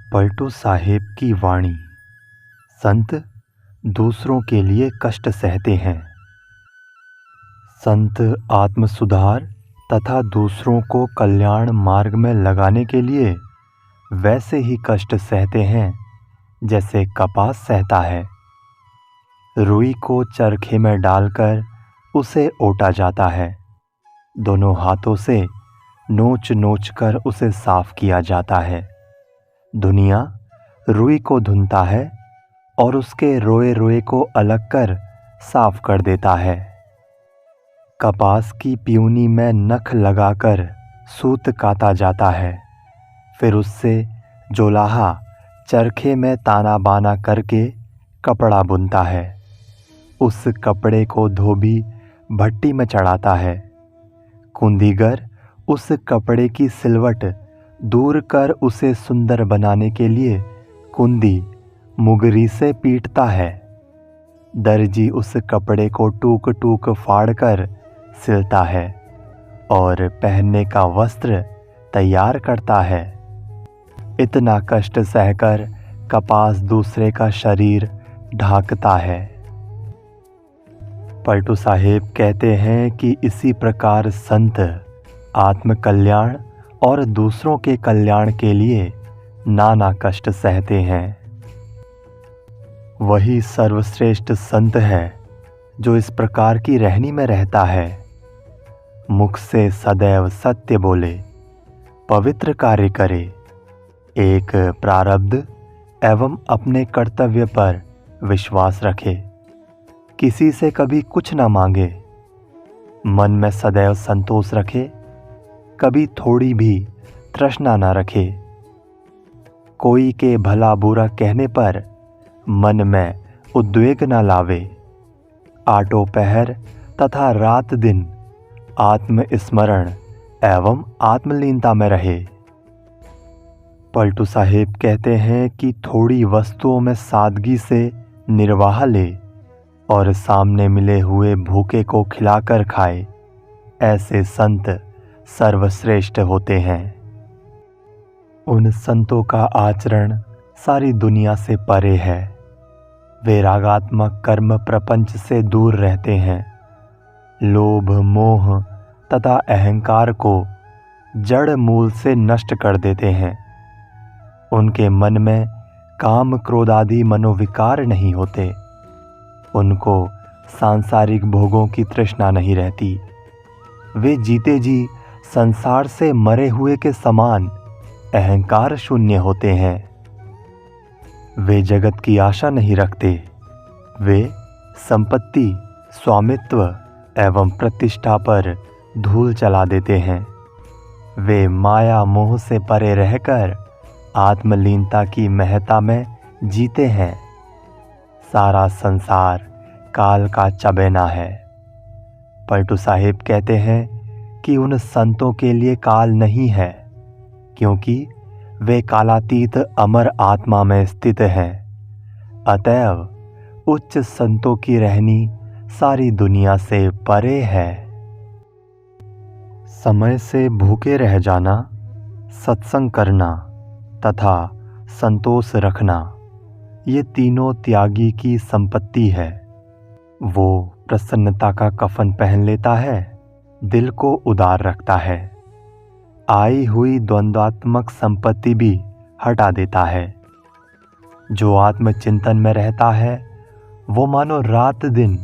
पलटू साहेब की वाणी। संत दूसरों के लिए कष्ट सहते हैं। संत आत्म सुधार तथा दूसरों को कल्याण मार्ग में लगाने के लिए वैसे ही कष्ट सहते हैं जैसे कपास सहता है। रुई को चरखे में डालकर उसे ओटा जाता है। दोनों हाथों से नोच नोच कर उसे साफ किया जाता है। दुनिया रुई को धुनता है और उसके रोए रोए को अलग कर साफ कर देता है। कपास की प्यूनी में नख लगाकर सूत काता जाता है। फिर उससे जोलाहा चरखे में ताना बाना करके कपड़ा बुनता है। उस कपड़े को धोबी भट्टी में चढ़ाता है। कुंदीगर उस कपड़े की सिलवट दूर कर उसे सुंदर बनाने के लिए कुंदी मुगरी से पीटता है। दर्जी उस कपड़े को टूक टूक फाड़ कर सिलता है और पहनने का वस्त्र तैयार करता है। इतना कष्ट सहकर कपास दूसरे का शरीर ढांकता है। पलटू साहेब कहते हैं कि इसी प्रकार संत आत्म कल्याण और दूसरों के कल्याण के लिए नाना कष्ट सहते हैं। वही सर्वश्रेष्ठ संत है जो इस प्रकार की रहनी में रहता है। मुख से सदैव सत्य बोले, पवित्र कार्य करे, एक प्रारब्ध एवं अपने कर्तव्य पर विश्वास रखे, किसी से कभी कुछ न मांगे, मन में सदैव संतोष रखे, कभी थोड़ी भी तृष्णा न रखे, कोई के भला बुरा कहने पर मन में उद्वेग न लावे, आठों पहर तथा रात दिन आत्मस्मरण एवं आत्मलीनता में रहे। पलटू साहेब कहते हैं कि थोड़ी वस्तुओं में सादगी से निर्वाह ले और सामने मिले हुए भूखे को खिलाकर खाए। ऐसे संत सर्वश्रेष्ठ होते हैं। उन संतों का आचरण सारी दुनिया से परे है। वे रागात्मक कर्म प्रपंच से दूर रहते हैं। लोभ मोह तथा अहंकार को जड़ मूल से नष्ट कर देते हैं। उनके मन में काम क्रोध आदि मनोविकार नहीं होते। उनको सांसारिक भोगों की तृष्णा नहीं रहती। वे जीते जी संसार से मरे हुए के समान अहंकार शून्य होते हैं। वे जगत की आशा नहीं रखते। वे संपत्ति, स्वामित्व एवं प्रतिष्ठा पर धूल चला देते हैं। वे माया मोह से परे रहकर आत्मलीनता की महत्ता में जीते हैं। सारा संसार काल का चबेना है। पलटू साहेब कहते हैं कि उन संतों के लिए काल नहीं है, क्योंकि वे कालातीत अमर आत्मा में स्थित हैं। अतएव उच्च संतों की रहनी सारी दुनिया से परे है। समय से भूखे रह जाना, सत्संग करना तथा संतोष रखना, ये तीनों त्यागी की संपत्ति है। वो प्रसन्नता का कफन पहन लेता है, दिल को उदार रखता है, आई हुई द्वंद्वात्मक संपत्ति भी हटा देता है। जो आत्मचिंतन में रहता है वो मानो रात दिन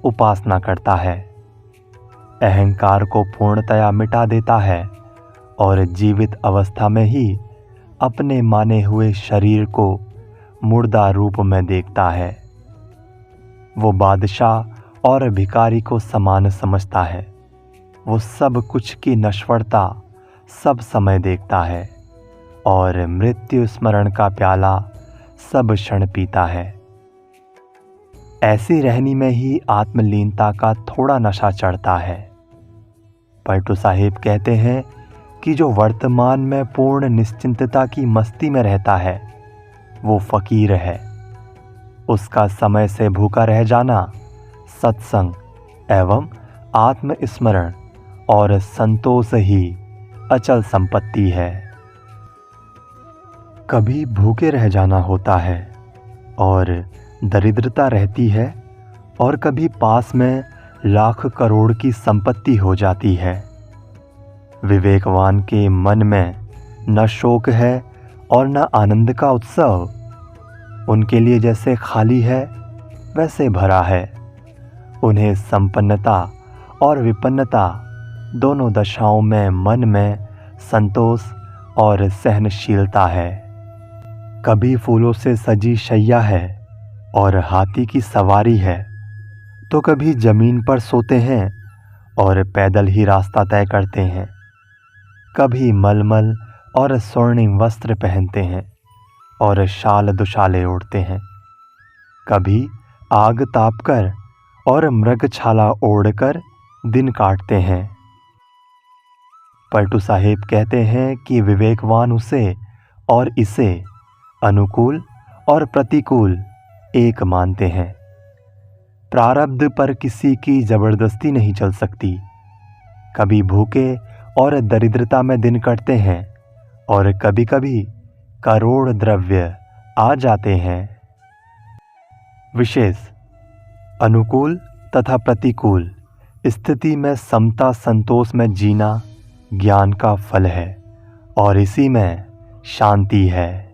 उपासना करता है, अहंकार को पूर्णतया मिटा देता है और जीवित अवस्था में ही अपने माने हुए शरीर को मुर्दा रूप में देखता है। वो बादशाह और भिखारी को समान समझता है। वो सब कुछ की नश्वरता सब समय देखता है और मृत्यु स्मरण का प्याला सब क्षण पीता है। ऐसी रहनी में ही आत्मलीनता का थोड़ा नशा चढ़ता है। पलटू साहेब कहते हैं कि जो वर्तमान में पूर्ण निश्चिंतता की मस्ती में रहता है वो फकीर है। उसका समय से भूखा रह जाना सत्संग एवं आत्मस्मरण और संतोष ही अचल संपत्ति है। कभी भूखे रह जाना होता है और दरिद्रता रहती है, और कभी पास में लाख करोड़ की संपत्ति हो जाती है। विवेकवान के मन में न शोक है और न आनंद का उत्सव। उनके लिए जैसे खाली है वैसे भरा है। उन्हें संपन्नता और विपन्नता दोनों दशाओं में मन में संतोष और सहनशीलता है। कभी फूलों से सजी शैया है और हाथी की सवारी है, तो कभी जमीन पर सोते हैं और पैदल ही रास्ता तय करते हैं। कभी मलमल और स्वर्णिम वस्त्र पहनते हैं और शाल दुशाले ओढ़ते हैं। कभी आग तापकर और मृगछाला ओढ़कर दिन काटते हैं। पलटू साहिब कहते हैं कि विवेकवान उसे और इसे अनुकूल और प्रतिकूल एक मानते हैं। प्रारब्ध पर किसी की जबरदस्ती नहीं चल सकती। कभी भूखे और दरिद्रता में दिन कटते हैं और कभी कभी करोड़ द्रव्य आ जाते हैं। विशेष अनुकूल तथा प्रतिकूल स्थिति में समता संतोष में जीना ज्ञान का फल है और इसी में शांति है।